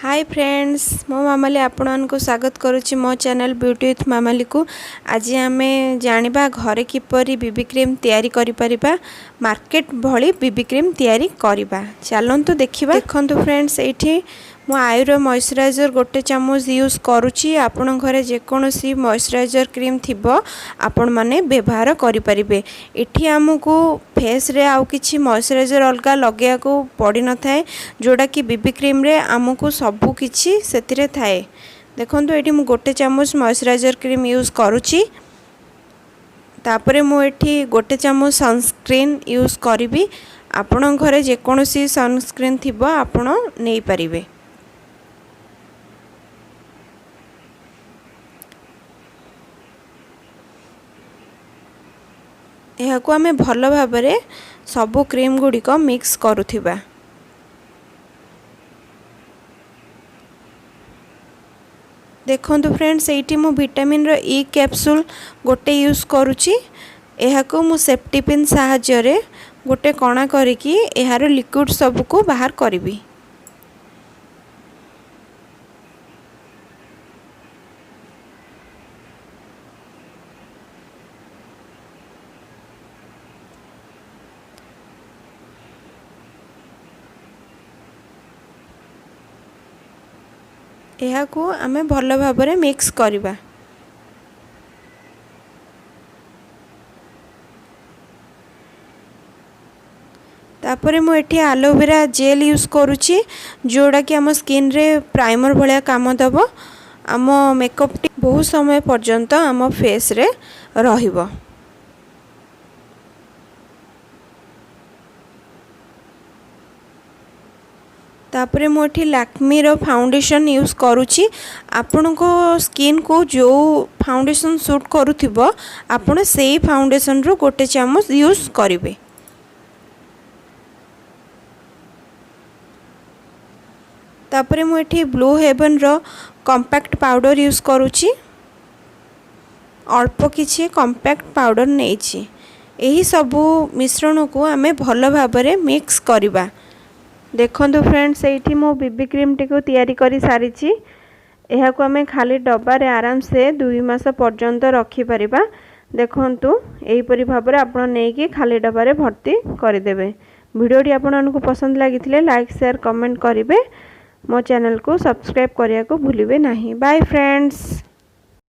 Hi friends मो मामाली आपण को स्वागत करुच्ची मो चैनल ब्यूटी विथ मामाली को। आज आम जानिबा घरे किपरि बीबी क्रीम तैयारी करि परिबा, मार्केट भली बीबी क्रीम तैयारी करिबा। चलंतु देखिबा। देखंतु फ्रेंड्स एठी मो आयुर मॉइस्चराइजर गोटे चामच यूज करुच्ची। आपण घरे जेकोसी मॉइस्चराइजर क्रीम थिबो आपण माने व्यवहार करि परिबे। एठी हमकु फेस रे आउ किछि मॉइस्चराइजर अलगा लगेया को पड़ी न थाए, जोडा कि बीबी क्रीम रे हमकु सबु किछि सेतिरे थाए। देखंतु एठी मु गोटे चामच मॉइस्चराइजर क्रीम यूज करुच्ची। तापरे मु एठी गोटे चामच सनस्क्रीन यूज करिवि। आपण घरे जेकोसी सनस्क्रीन थिबो आपण नै परिबे। यहाकू आमे भल भाबरे सबु क्रीम गुड़िक मिक्स करुथिबा। देखंतु फ्रेंड्स एठी मु विटामिन रो ई कैप्सूल गोटे यूज करुची। यहाकू मु सेफ्टी पिन सहायता रे गोटे कणा करिकी एहार लिक्विड सबको बाहर करिवि। यहाकू आमे भल भाबरे मिक्स करिबा। तापरे मु एठी एलोवेरा जेल यूज करुची, जोड़ा कि आम स्किन रे प्राइमर भलिया काम दबो। आम मेकअप टी बहुत समय पर्यंत आम फेस रे रहिबो। तापरे मु एठी लैक्मी रो फाउंडेशन यूज करुची। आपण को स्किन को जो फाउंडेशन सूट करूथिबो आपण सेही फाउंडेशन रो गोटे चामच यूज करिवे। तापरे मु एठी ब्लू हेवन रो कॉम्पैक्ट पाउडर यूज करुची। अल्प किछि कॉम्पैक्ट पाउडर नेछि। एही सबु मिश्रण को आमे भल भाबरे मिक्स करिबा। देखंतु फ्रेंड्स एठी मो बीबी क्रीम टी को तैयारी करी सारिची। एहाकू आमे खाली डब्बा रे आराम से 2 मास पर्यंत रखी परिबा। देखंतु एही परि भाबरे आपण नेकी खाली डब्बा रे भर्ती करि देबे। वीडियो टी आपन को पसंद लागिथिले लाइक शेयर कमेंट करिवे। मो चैनल को सब्सक्राइब करिया को भूलिबे नाही। Bye friends.